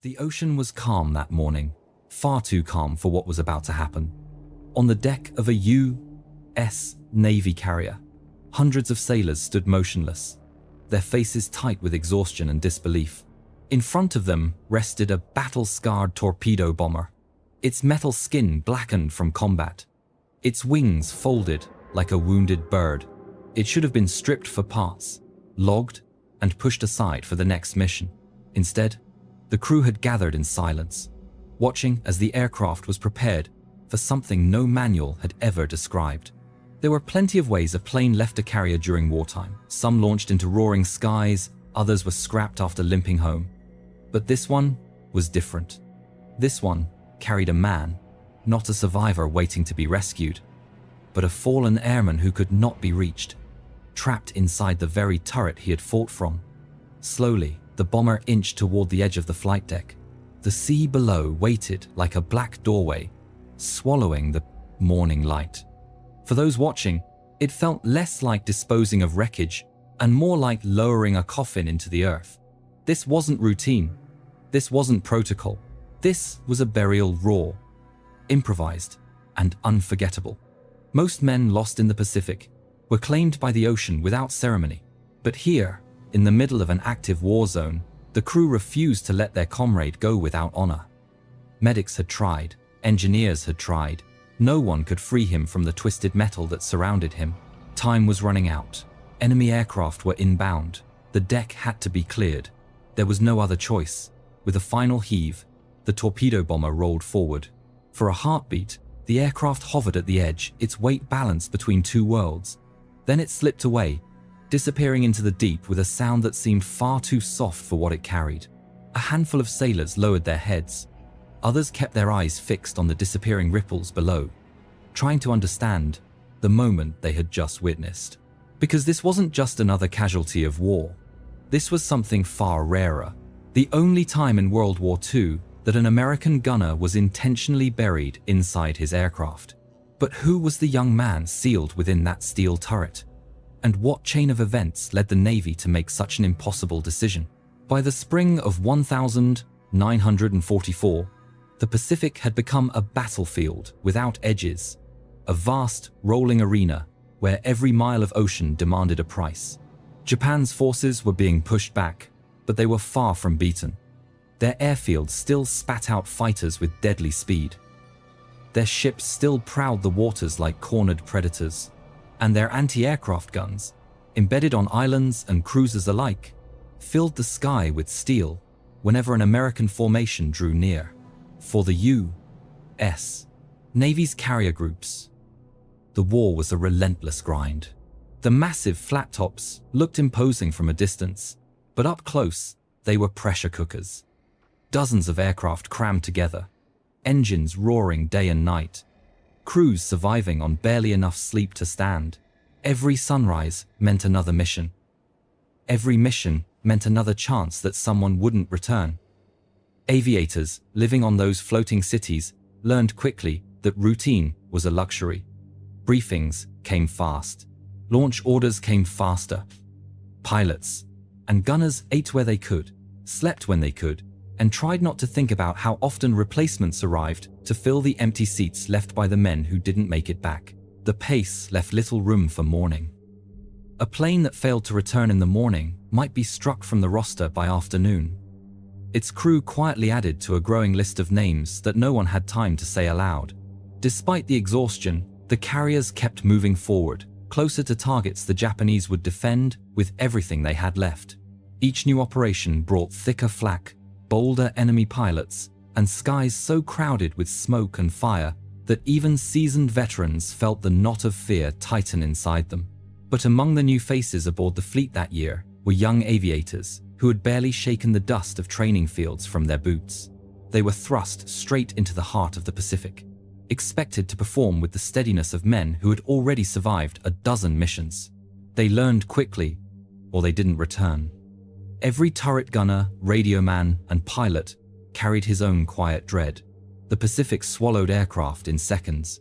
The ocean was calm that morning, far too calm for what was about to happen. On the deck of a U.S. Navy carrier, hundreds of sailors stood motionless, their faces tight with exhaustion and disbelief. In front of them rested a battle-scarred torpedo bomber, its metal skin blackened from combat, its wings folded like a wounded bird. It should have been stripped for parts, logged, and pushed aside for the next mission. Instead, the crew had gathered in silence, watching as the aircraft was prepared for something no manual had ever described. There were plenty of ways a plane left a carrier during wartime. Some launched into roaring skies, others were scrapped after limping home. But this one was different. This one carried a man, not a survivor waiting to be rescued, but a fallen airman who could not be reached, trapped inside the very turret he had fought from. Slowly, the bomber inched toward the edge of the flight deck. The sea below waited like a black doorway, swallowing the morning light. For those watching, it felt less like disposing of wreckage and more like lowering a coffin into the earth. This wasn't routine. This wasn't protocol. This was a burial raw, improvised, and unforgettable. Most men lost in the Pacific were claimed by the ocean without ceremony. But here, in the middle of an active war zone, the crew refused to let their comrade go without honor. Medics had tried, engineers had tried. No one could free him from the twisted metal that surrounded him. Time was running out. Enemy aircraft were inbound. The deck had to be cleared. There was no other choice. With a final heave, the torpedo bomber rolled forward. For a heartbeat, the aircraft hovered at the edge, its weight balanced between two worlds. Then it slipped away, disappearing into the deep with a sound that seemed far too soft for what it carried. A handful of sailors lowered their heads. Others kept their eyes fixed on the disappearing ripples below, trying to understand the moment they had just witnessed. Because this wasn't just another casualty of war. This was something far rarer. The only time in World War II that an American gunner was intentionally buried inside his aircraft. But who was the young man sealed within that steel turret? And what chain of events led the Navy to make such an impossible decision? By the spring of 1944, the Pacific had become a battlefield without edges, a vast, rolling arena where every mile of ocean demanded a price. Japan's forces were being pushed back, but they were far from beaten. Their airfields still spat out fighters with deadly speed. Their ships still prowled the waters like cornered predators, and their anti-aircraft guns, embedded on islands and cruisers alike, filled the sky with steel whenever an American formation drew near. For the U.S. Navy's carrier groups, the war was a relentless grind. The massive flat tops looked imposing from a distance, but up close, they were pressure cookers. Dozens of aircraft crammed together, engines roaring day and night, crews surviving on barely enough sleep to stand. Every sunrise meant another mission. Every mission meant another chance that someone wouldn't return. Aviators living on those floating cities learned quickly that routine was a luxury. Briefings came fast. Launch orders came faster. Pilots and gunners ate where they could, slept when they could, and tried not to think about how often replacements arrived to fill the empty seats left by the men who didn't make it back. The pace left little room for mourning. A plane that failed to return in the morning might be struck from the roster by afternoon. Its crew quietly added to a growing list of names that no one had time to say aloud. Despite the exhaustion, the carriers kept moving forward, closer to targets the Japanese would defend with everything they had left. Each new operation brought thicker flak, bolder enemy pilots, and skies so crowded with smoke and fire that even seasoned veterans felt the knot of fear tighten inside them. But among the new faces aboard the fleet that year were young aviators who had barely shaken the dust of training fields from their boots. They were thrust straight into the heart of the Pacific, expected to perform with the steadiness of men who had already survived a dozen missions. They learned quickly, or they didn't return. Every turret gunner, radioman, and pilot carried his own quiet dread. The Pacific swallowed aircraft in seconds.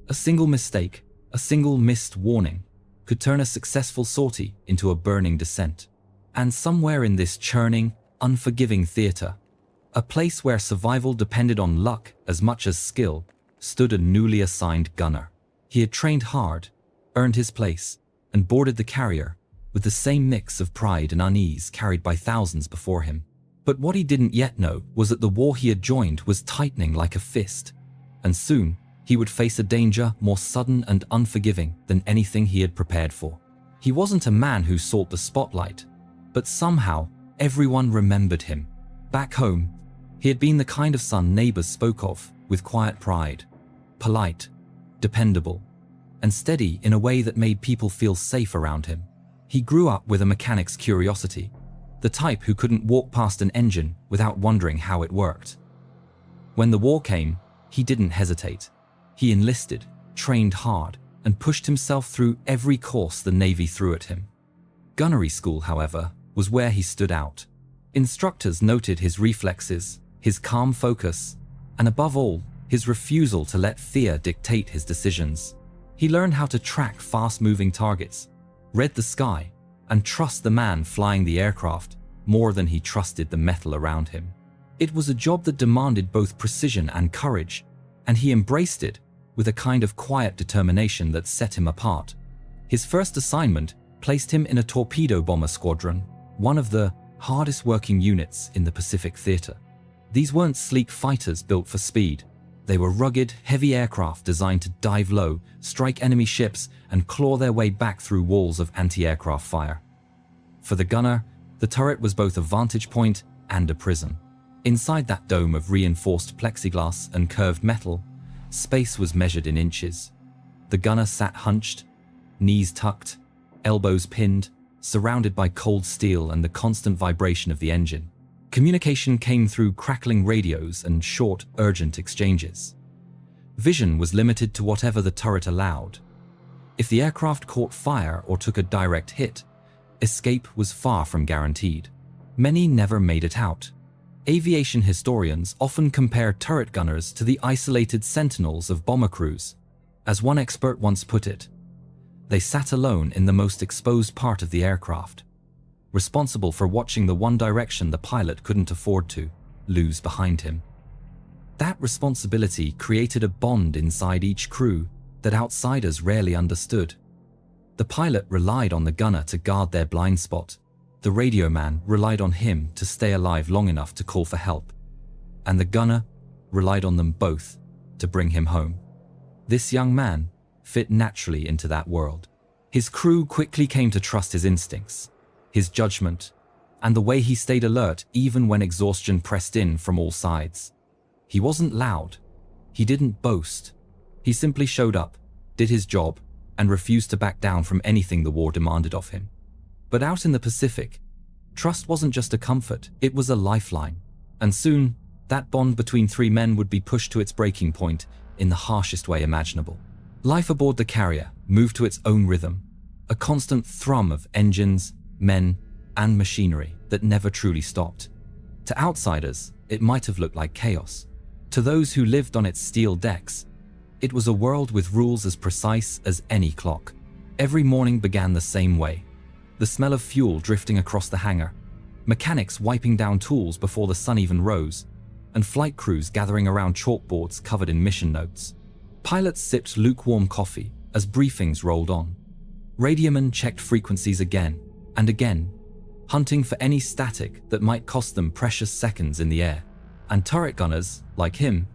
A single mistake, a single missed warning, could turn a successful sortie into a burning descent. And somewhere in this churning, unforgiving theater, A place where survival depended on luck as much as skill, stood a newly assigned gunner. He had trained hard, earned his place, and boarded the carrier with the same mix of pride and unease carried by thousands before him. But what he didn't yet know was that the war he had joined was tightening like a fist, and soon he would face a danger more sudden and unforgiving than anything he had prepared for. He wasn't a man who sought the spotlight, but somehow everyone remembered him. Back home, he had been the kind of son neighbors spoke of with quiet pride, polite, dependable, and steady in a way that made people feel safe around him. He grew up with a mechanic's curiosity, the type who couldn't walk past an engine without wondering how it worked. When the war came, he didn't hesitate. He enlisted, trained hard, and pushed himself through every course the Navy threw at him. Gunnery school, however, was where he stood out. Instructors noted his reflexes, his calm focus, and above all, his refusal to let fear dictate his decisions. He learned how to track fast-moving targets, read the sky, and trust the man flying the aircraft more than he trusted the metal around him. It was a job that demanded both precision and courage, and he embraced it with a kind of quiet determination that set him apart. His first assignment placed him in a torpedo bomber squadron, one of the hardest working units in the Pacific Theater. These weren't sleek fighters built for speed. They were rugged, heavy aircraft designed to dive low, strike enemy ships, and claw their way back through walls of anti-aircraft fire. For the gunner, the turret was both a vantage point and a prison. Inside that dome of reinforced plexiglass and curved metal, space was measured in inches. The gunner sat hunched, knees tucked, elbows pinned, surrounded by cold steel and the constant vibration of the engine. Communication came through crackling radios and short, urgent exchanges. Vision was limited to whatever the turret allowed. If the aircraft caught fire or took a direct hit, escape was far from guaranteed. Many never made it out. Aviation historians often compare turret gunners to the isolated sentinels of bomber crews. As one expert once put it, they sat alone in the most exposed part of the aircraft, responsible for watching the one direction the pilot couldn't afford to lose behind him. That responsibility created a bond inside each crew that outsiders rarely understood. The pilot relied on the gunner to guard their blind spot. The radio man relied on him to stay alive long enough to call for help. And the gunner relied on them both to bring him home. This young man fit naturally into that world. His crew quickly came to trust his instincts, his judgment, and the way he stayed alert even when exhaustion pressed in from all sides. He wasn't loud. He didn't boast. He simply showed up, did his job, and refused to back down from anything the war demanded of him. But out in the Pacific, trust wasn't just a comfort, it was a lifeline. And soon, that bond between three men would be pushed to its breaking point in the harshest way imaginable. Life aboard the carrier moved to its own rhythm, a constant thrum of engines, men, and machinery that never truly stopped. To outsiders, it might have looked like chaos. To those who lived on its steel decks, it was a world with rules as precise as any clock. Every morning began the same way. The smell of fuel drifting across the hangar, mechanics wiping down tools before the sun even rose, and flight crews gathering around chalkboards covered in mission notes. Pilots sipped lukewarm coffee as briefings rolled on. Radiomen checked frequencies again and again, hunting for any static that might cost them precious seconds in the air. And turret gunners, like him,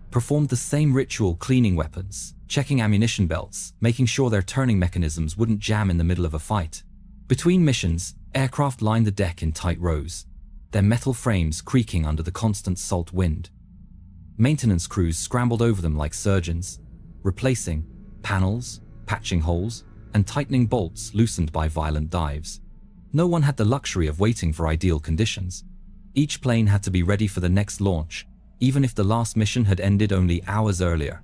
performed the same ritual, cleaning weapons, checking ammunition belts, making sure their turning mechanisms wouldn't jam in the middle of a fight. Between missions, aircraft lined the deck in tight rows, their metal frames creaking under the constant salt wind. Maintenance crews scrambled over them like surgeons, replacing panels, patching holes, and tightening bolts loosened by violent dives. No one had the luxury of waiting for ideal conditions. Each plane had to be ready for the next launch, even if the last mission had ended only hours earlier.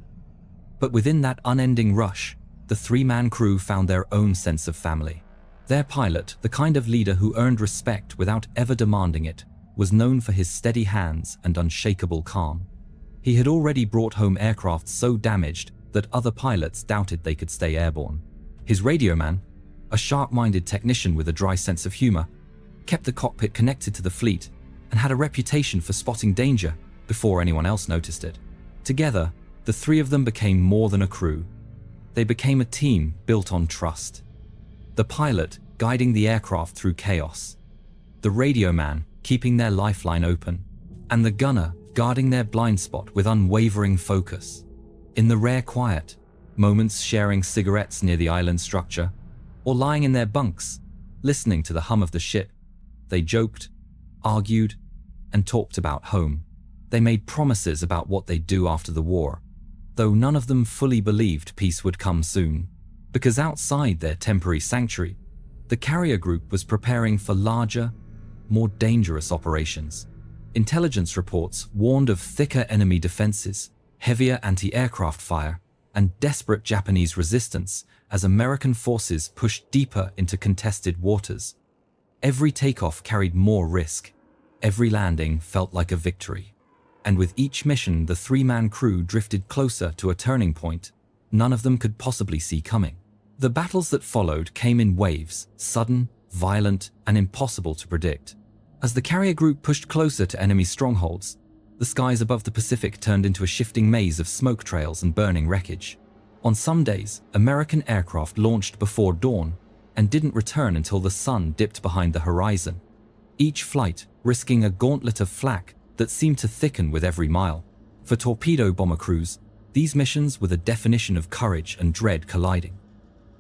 But within that unending rush, the three-man crew found their own sense of family. Their pilot, the kind of leader who earned respect without ever demanding it, was known for his steady hands and unshakable calm. He had already brought home aircraft so damaged that other pilots doubted they could stay airborne. His radioman, a sharp-minded technician with a dry sense of humor, kept the cockpit connected to the fleet and had a reputation for spotting danger before anyone else noticed it. Together, the three of them became more than a crew. They became a team built on trust. The pilot guiding the aircraft through chaos, the radio man keeping their lifeline open, and the gunner guarding their blind spot with unwavering focus. In the rare quiet, moments sharing cigarettes near the island structure, or lying in their bunks, listening to the hum of the ship, they joked, argued, and talked about home. They made promises about what they'd do after the war, though none of them fully believed peace would come soon, because outside their temporary sanctuary, the carrier group was preparing for larger, more dangerous operations. Intelligence reports warned of thicker enemy defenses, heavier anti-aircraft fire, and desperate Japanese resistance as American forces pushed deeper into contested waters. Every takeoff carried more risk. Every landing felt like a victory. And with each mission, the three-man crew drifted closer to a turning point none of them could possibly see coming. The battles that followed came in waves, sudden, violent, and impossible to predict. As the carrier group pushed closer to enemy strongholds, the skies above the Pacific turned into a shifting maze of smoke trails and burning wreckage. On some days, American aircraft launched before dawn and didn't return until the sun dipped behind the horizon, each flight risking a gauntlet of flak that seemed to thicken with every mile. For torpedo bomber crews, these missions were the definition of courage and dread colliding.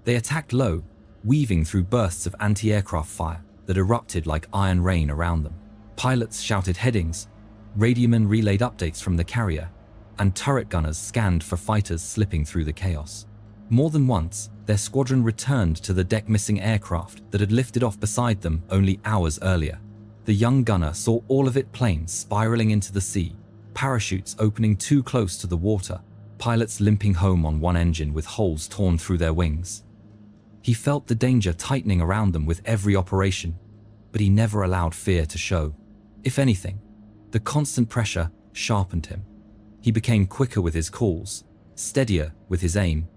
They attacked low, weaving through bursts of anti-aircraft fire that erupted like iron rain around them. Pilots shouted headings, radiomen relayed updates from the carrier, and turret gunners scanned for fighters slipping through the chaos. More than once, their squadron returned to the deck missing aircraft that had lifted off beside them only hours earlier. The young gunner saw all of it planes spiraling into the sea, parachutes opening too close to the water, pilots limping home on one engine with holes torn through their wings. He felt the danger tightening around them with every operation, but he never allowed fear to show. If anything, the constant pressure sharpened him. He became quicker with his calls, steadier with his aim,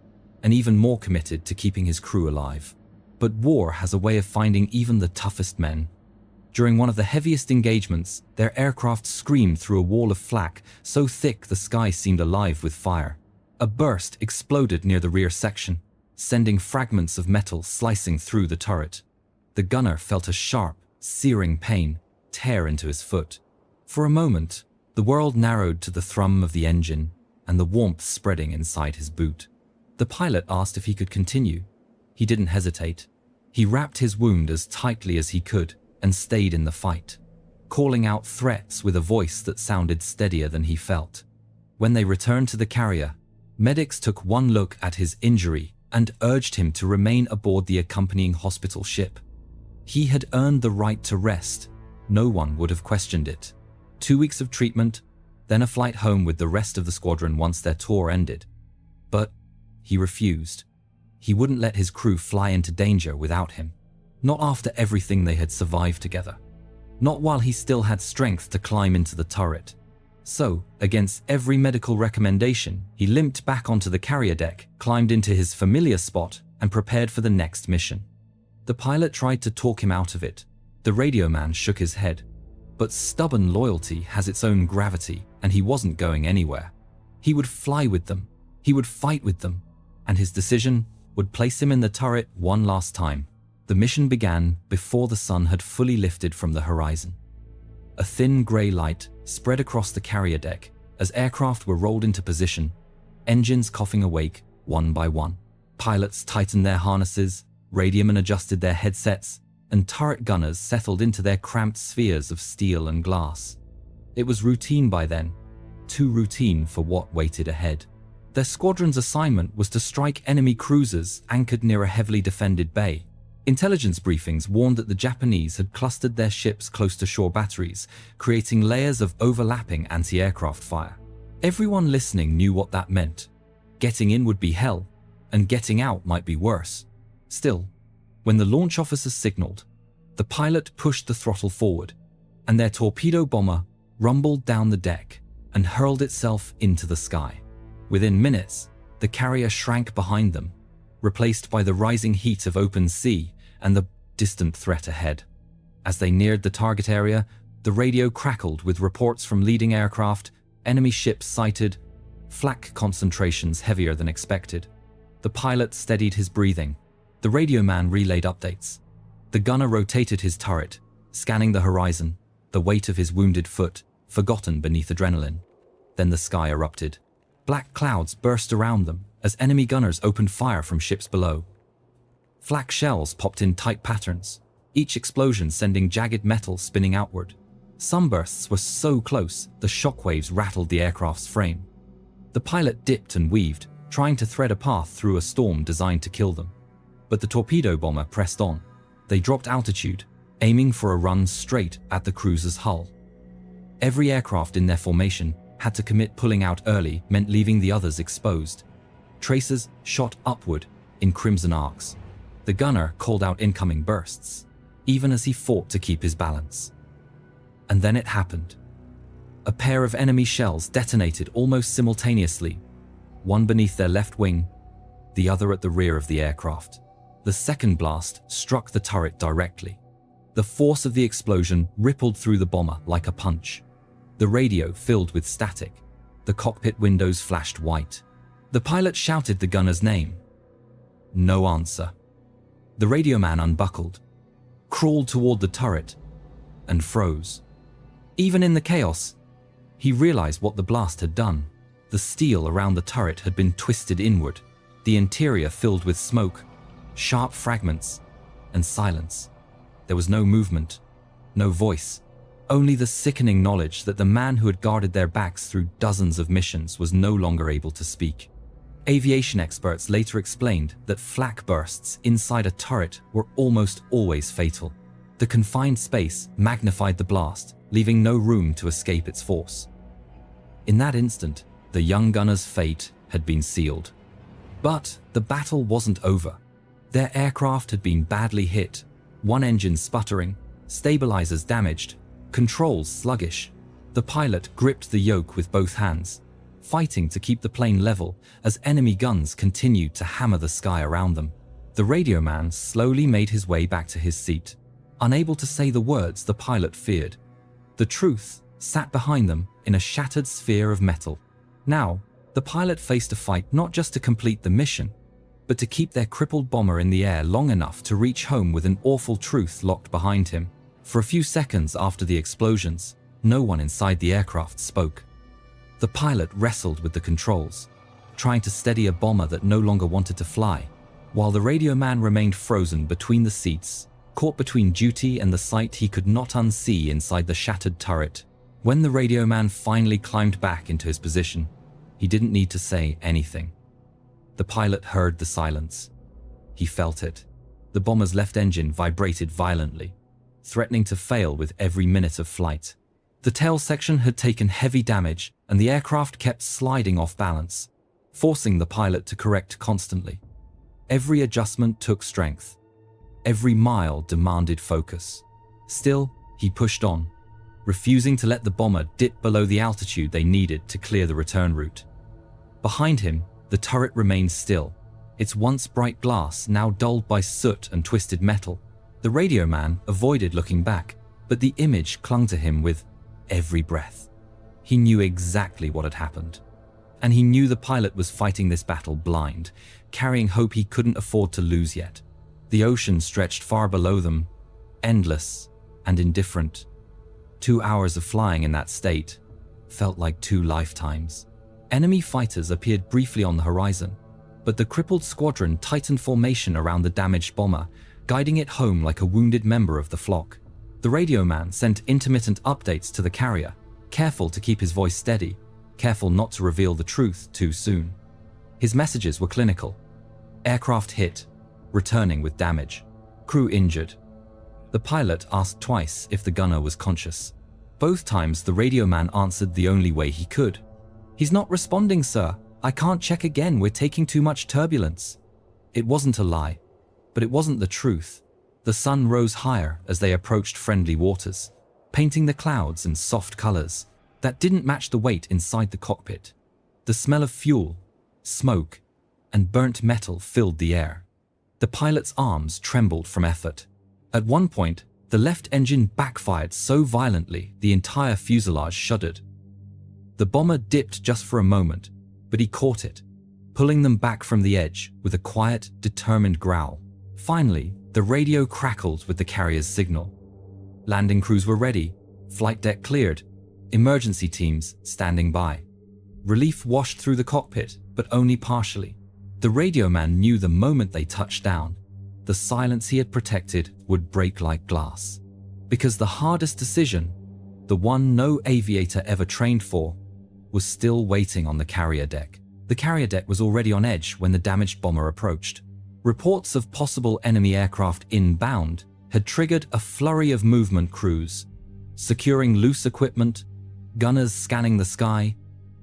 and even more committed to keeping his crew alive. But war has a way of finding even the toughest men. During one of the heaviest engagements, their aircraft screamed through a wall of flak so thick the sky seemed alive with fire. A burst exploded near the rear section, sending fragments of metal slicing through the turret. The gunner felt a sharp, searing pain tear into his foot. For a moment, the world narrowed to the thrum of the engine and the warmth spreading inside his boot. The pilot asked if he could continue. He didn't hesitate. He wrapped his wound as tightly as he could and stayed in the fight, calling out threats with a voice that sounded steadier than he felt. When they returned to the carrier, medics took one look at his injury and urged him to remain aboard the accompanying hospital ship. He had earned the right to rest. No one would have questioned it. 2 weeks of treatment, then a flight home with the rest of the squadron once their tour ended. But he refused. He wouldn't let his crew fly into danger without him. Not after everything they had survived together. Not while he still had strength to climb into the turret. So, against every medical recommendation, he limped back onto the carrier deck, climbed into his familiar spot, and prepared for the next mission. The pilot tried to talk him out of it. The radio man shook his head. But stubborn loyalty has its own gravity, and he wasn't going anywhere. He would fly with them. He would fight with them. And his decision would place him in the turret one last time. The mission began before the sun had fully lifted from the horizon. A thin grey light spread across the carrier deck as aircraft were rolled into position, engines coughing awake one by one. Pilots tightened their harnesses, radiomen adjusted their headsets, and turret gunners settled into their cramped spheres of steel and glass. It was routine by then, too routine for what waited ahead. Their squadron's assignment was to strike enemy cruisers anchored near a heavily defended bay. Intelligence briefings warned that the Japanese had clustered their ships close to shore batteries, creating layers of overlapping anti-aircraft fire. Everyone listening knew what that meant. Getting in would be hell, and getting out might be worse. Still, when the launch officers signaled, the pilot pushed the throttle forward, and their torpedo bomber rumbled down the deck and hurled itself into the sky. Within minutes, the carrier shrank behind them, replaced by the rising heat of open sea and the distant threat ahead. As they neared the target area, The radio crackled with reports from leading aircraft, enemy ships sighted, flak concentrations heavier than expected. The pilot steadied his breathing. The radio man relayed updates. The gunner rotated his turret, scanning the horizon, the weight of his wounded foot forgotten beneath adrenaline. Then the sky erupted. Black clouds burst around them as enemy gunners opened fire from ships below. Flak shells popped in tight patterns, each explosion sending jagged metal spinning outward. Some bursts were so close, the shockwaves rattled the aircraft's frame. The pilot dipped and weaved, trying to thread a path through a storm designed to kill them. But the torpedo bomber pressed on. They dropped altitude, aiming for a run straight at the cruiser's hull. Every aircraft in their formation had to commit. Pulling out early meant leaving the others exposed. Tracers shot upward in crimson arcs. The gunner called out incoming bursts, even as he fought to keep his balance. And then it happened. A pair of enemy shells detonated almost simultaneously, one beneath their left wing, the other at the rear of the aircraft. The second blast struck the turret directly. The force of the explosion rippled through the bomber like a punch. The radio filled with static. The cockpit windows flashed white. The pilot shouted the gunner's name. No answer. The radio man unbuckled, crawled toward the turret, and froze. Even in the chaos, he realized what the blast had done. The steel around the turret had been twisted inward, the interior filled with smoke, sharp fragments, and silence. There was no movement, no voice, only the sickening knowledge that the man who had guarded their backs through dozens of missions was no longer able to speak. Aviation experts later explained that flak bursts inside a turret were almost always fatal. The confined space magnified the blast, leaving no room to escape its force. In that instant, the young gunner's fate had been sealed. But the battle wasn't over. Their aircraft had been badly hit, one engine sputtering, stabilizers damaged, controls sluggish. The pilot gripped the yoke with both hands, fighting to keep the plane level as enemy guns continued to hammer the sky around them. The radio man slowly made his way back to his seat, unable to say the words the pilot feared. The truth sat behind them in a shattered sphere of metal. Now, the pilot faced a fight not just to complete the mission, but to keep their crippled bomber in the air long enough to reach home with an awful truth locked behind him. For a few seconds after the explosions, no one inside the aircraft spoke. The pilot wrestled with the controls, trying to steady a bomber that no longer wanted to fly, while the radio man remained frozen between the seats, caught between duty and the sight he could not unsee inside the shattered turret. When the radio man finally climbed back into his position, he didn't need to say anything. The pilot heard the silence. He felt it. The bomber's left engine vibrated violently, threatening to fail with every minute of flight. The tail section had taken heavy damage, and the aircraft kept sliding off balance, forcing the pilot to correct constantly. Every adjustment took strength. Every mile demanded focus. Still, he pushed on, refusing to let the bomber dip below the altitude they needed to clear the return route. Behind him, the turret remained still, its once bright glass now dulled by soot and twisted metal. The radio man avoided looking back, but the image clung to him with every breath. He knew exactly what had happened, and he knew the pilot was fighting this battle blind, carrying hope he couldn't afford to lose yet. The ocean stretched far below them, endless and indifferent. 2 hours of flying in that state felt like 2 lifetimes. Enemy fighters appeared briefly on the horizon, but the crippled squadron tightened formation around the damaged bomber, guiding it home like a wounded member of the flock. The radio man sent intermittent updates to the carrier, careful to keep his voice steady, careful not to reveal the truth too soon. His messages were clinical. Aircraft hit, returning with damage. Crew injured. The pilot asked twice if the gunner was conscious. Both times the radio man answered the only way he could. "He's not responding, sir. I can't check again. We're taking too much turbulence." It wasn't a lie, but it wasn't the truth. The sun rose higher as they approached friendly waters, painting the clouds in soft colors that didn't match the weight inside the cockpit. The smell of fuel, smoke, and burnt metal filled the air. The pilot's arms trembled from effort. At one point, The left engine backfired so violently the entire fuselage shuddered. The bomber dipped just for a moment, but he caught it, pulling them back from the edge with a quiet, determined growl. Finally, the radio crackled with the carrier's signal. Landing crews were ready, flight deck cleared, emergency teams standing by. Relief washed through the cockpit, but only partially. The radio man knew the moment they touched down, the silence he had protected would break like glass. Because the hardest decision, the one no aviator ever trained for, was still waiting on the carrier deck. The carrier deck was already on edge when the damaged bomber approached. Reports of possible enemy aircraft inbound had triggered a flurry of movement crews, securing loose equipment, gunners scanning the sky,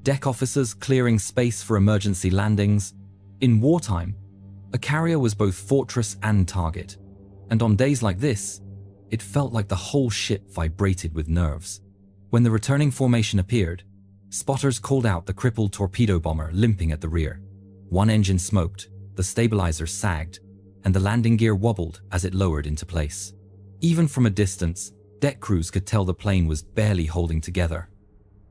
deck officers clearing space for emergency landings. In wartime, a carrier was both fortress and target, and on days like this, it felt like the whole ship vibrated with nerves. When the returning formation appeared, spotters called out the crippled torpedo bomber limping at the rear. One engine smoked, the stabilizers sagged, and the landing gear wobbled as it lowered into place. Even from a distance, deck crews could tell the plane was barely holding together.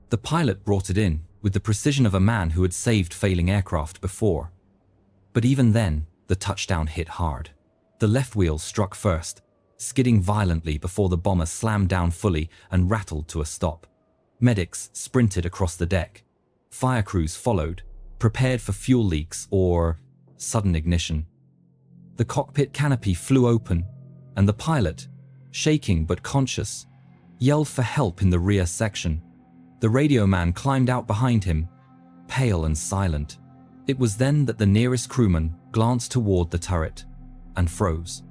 The pilot brought it in with the precision of a man who had saved failing aircraft before. But even then, the touchdown hit hard. The left wheel struck first, skidding violently before the bomber slammed down fully and rattled to a stop. Medics sprinted across the deck. Fire crews followed, prepared for fuel leaks or sudden ignition. The cockpit canopy flew open, and the pilot, shaking but conscious, yelled for help in the rear section. The radio man climbed out behind him, pale and silent. It was then that the nearest crewman glanced toward the turret and froze.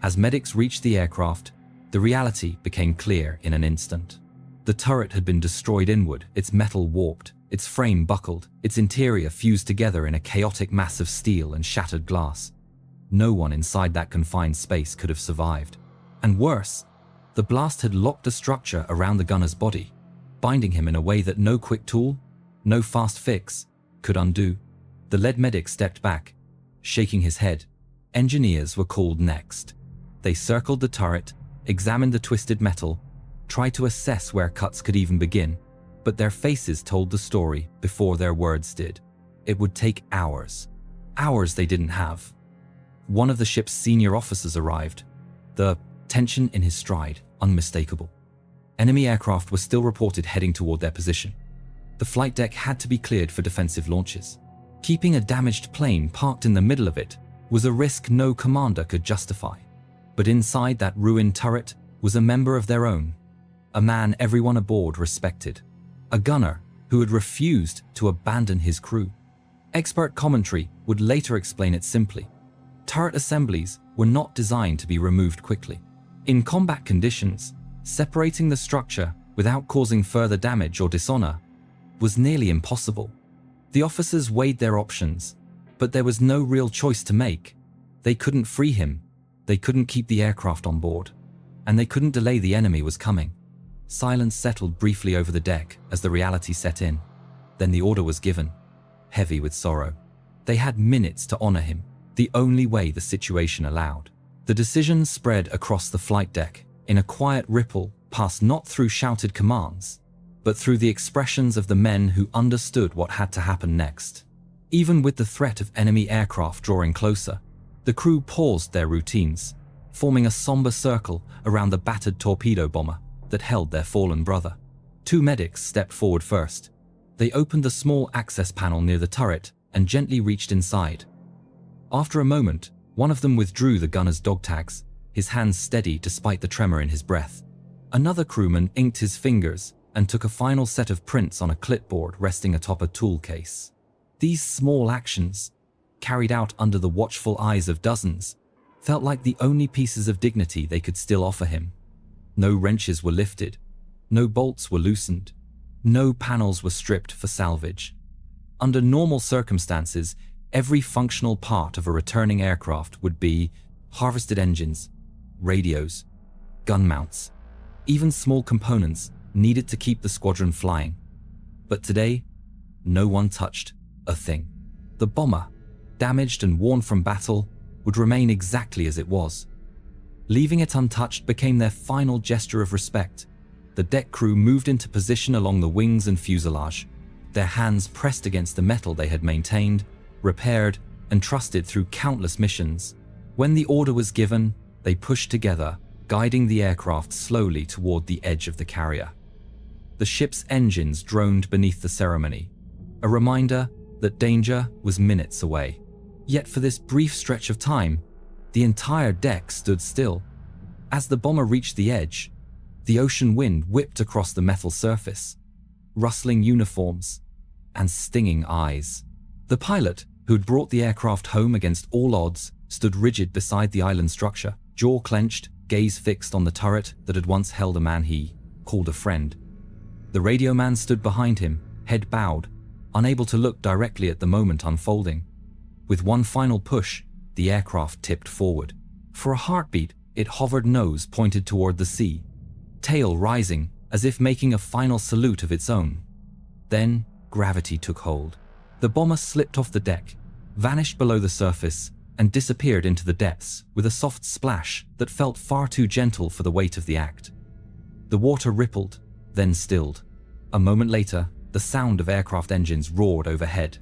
As medics reached the aircraft, the reality became clear in an instant. The turret had been destroyed inward, its metal warped, its frame buckled, its interior fused together in a chaotic mass of steel and shattered glass. No one inside that confined space could have survived. And worse, the blast had locked the structure around the gunner's body, binding him in a way that no quick tool, no fast fix, could undo. The lead medic stepped back, shaking his head. Engineers were called next. They circled the turret, examined the twisted metal, tried to assess where cuts could even begin, but their faces told the story before their words did. It would take hours. Hours they didn't have. One of the ship's senior officers arrived, the tension in his stride unmistakable. Enemy aircraft were still reported heading toward their position. The flight deck had to be cleared for defensive launches. Keeping a damaged plane parked in the middle of it was a risk no commander could justify. But inside that ruined turret was a member of their own, a man everyone aboard respected, a gunner who had refused to abandon his crew. Expert commentary would later explain it simply. Turret assemblies were not designed to be removed quickly. In combat conditions, separating the structure without causing further damage or dishonor was nearly impossible. The officers weighed their options, but there was no real choice to make. They couldn't free him, they couldn't keep the aircraft on board, and they couldn't delay the enemy was coming. Silence settled briefly over the deck as the reality set in. Then the order was given, heavy with sorrow. They had minutes to honor him, the only way the situation allowed. The decision spread across the flight deck in a quiet ripple, passed not through shouted commands, but through the expressions of the men who understood what had to happen next. Even with the threat of enemy aircraft drawing closer, the crew paused their routines, forming a somber circle around the battered torpedo bomber that held their fallen brother. Two medics stepped forward first. They opened the small access panel near the turret and gently reached inside. After a moment, one of them withdrew the gunner's dog tags, his hands steady despite the tremor in his breath. Another crewman inked his fingers and took a final set of prints on a clipboard resting atop a tool case. These small actions, carried out under the watchful eyes of dozens, felt like the only pieces of dignity they could still offer him. No wrenches were lifted, no bolts were loosened, no panels were stripped for salvage. Under normal circumstances, every functional part of a returning aircraft would be harvested: engines, radios, gun mounts, even small components needed to keep the squadron flying. But today, no one touched a thing. The bomber, damaged and worn from battle, would remain exactly as it was. Leaving it untouched became their final gesture of respect. The deck crew moved into position along the wings and fuselage, their hands pressed against the metal they had maintained, repaired, and trusted through countless missions. When the order was given, they pushed together, guiding the aircraft slowly toward the edge of the carrier. The ship's engines droned beneath the ceremony, a reminder that danger was minutes away. Yet for this brief stretch of time, the entire deck stood still. As the bomber reached the edge, the ocean wind whipped across the metal surface, rustling uniforms and stinging eyes. The pilot, who'd brought the aircraft home against all odds, stood rigid beside the island structure, jaw clenched, gaze fixed on the turret that had once held a man he called a friend. The radio man stood behind him, head bowed, unable to look directly at the moment unfolding. With one final push, the aircraft tipped forward. For a heartbeat, it hovered, nose pointed toward the sea, tail rising as if making a final salute of its own. Then, gravity took hold. The bomber slipped off the deck, vanished below the surface, and disappeared into the depths with a soft splash that felt far too gentle for the weight of the act. The water rippled, then stilled. A moment later, the sound of aircraft engines roared overhead.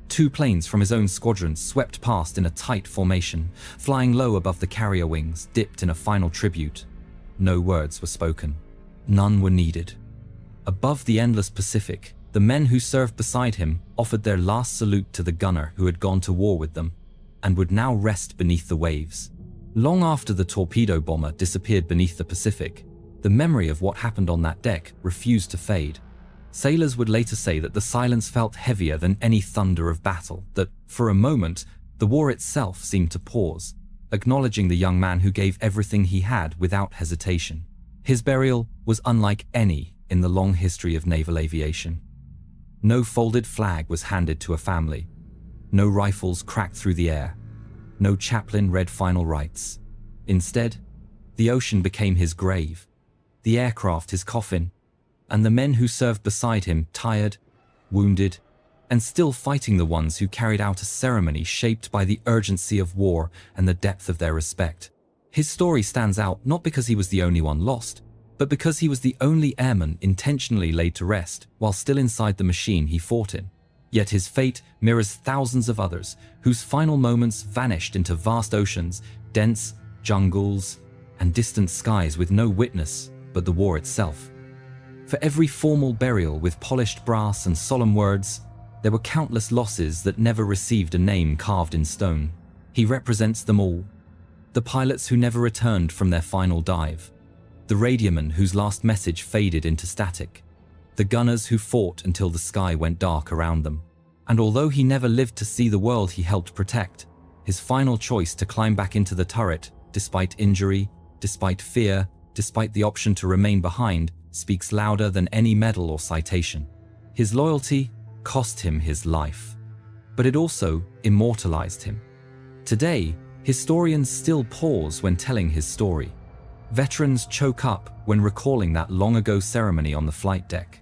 Two planes from his own squadron swept past in a tight formation, flying low above the carrier wings, dipped in a final tribute. No words were spoken. None were needed. Above the endless Pacific, the men who served beside him offered their last salute to the gunner who had gone to war with them, and would now rest beneath the waves. Long after the torpedo bomber disappeared beneath the Pacific, the memory of what happened on that deck refused to fade. Sailors would later say that the silence felt heavier than any thunder of battle, that, for a moment, the war itself seemed to pause, acknowledging the young man who gave everything he had without hesitation. His burial was unlike any in the long history of naval aviation. No folded flag was handed to a family. No rifles cracked through the air. No chaplain read final rites. Instead, the ocean became his grave, the aircraft his coffin, and the men who served beside him tired, wounded, and still fighting the ones who carried out a ceremony shaped by the urgency of war and the depth of their respect. His story stands out not because he was the only one lost, but because he was the only airman intentionally laid to rest while still inside the machine he fought in. Yet his fate mirrors thousands of others whose final moments vanished into vast oceans, dense jungles, and distant skies with no witness but the war itself. For every formal burial with polished brass and solemn words, there were countless losses that never received a name carved in stone. He represents them all. The pilots who never returned from their final dive, the radiomen whose last message faded into static, the gunners who fought until the sky went dark around them. And although he never lived to see the world he helped protect, his final choice to climb back into the turret, despite injury, despite fear, despite the option to remain behind, speaks louder than any medal or citation. His loyalty cost him his life, but it also immortalized him. Today, historians still pause when telling his story. Veterans choke up when recalling that long-ago ceremony on the flight deck.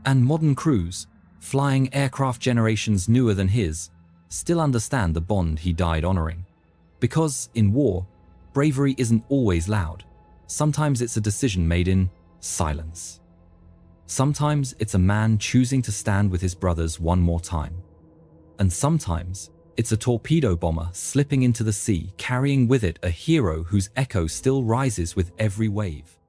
And modern crews, flying aircraft generations newer than his, still understand the bond he died honoring. Because, in war, bravery isn't always loud. Sometimes it's a decision made in silence. Sometimes it's a man choosing to stand with his brothers one more time. And sometimes it's a torpedo bomber slipping into the sea, carrying with it a hero whose echo still rises with every wave.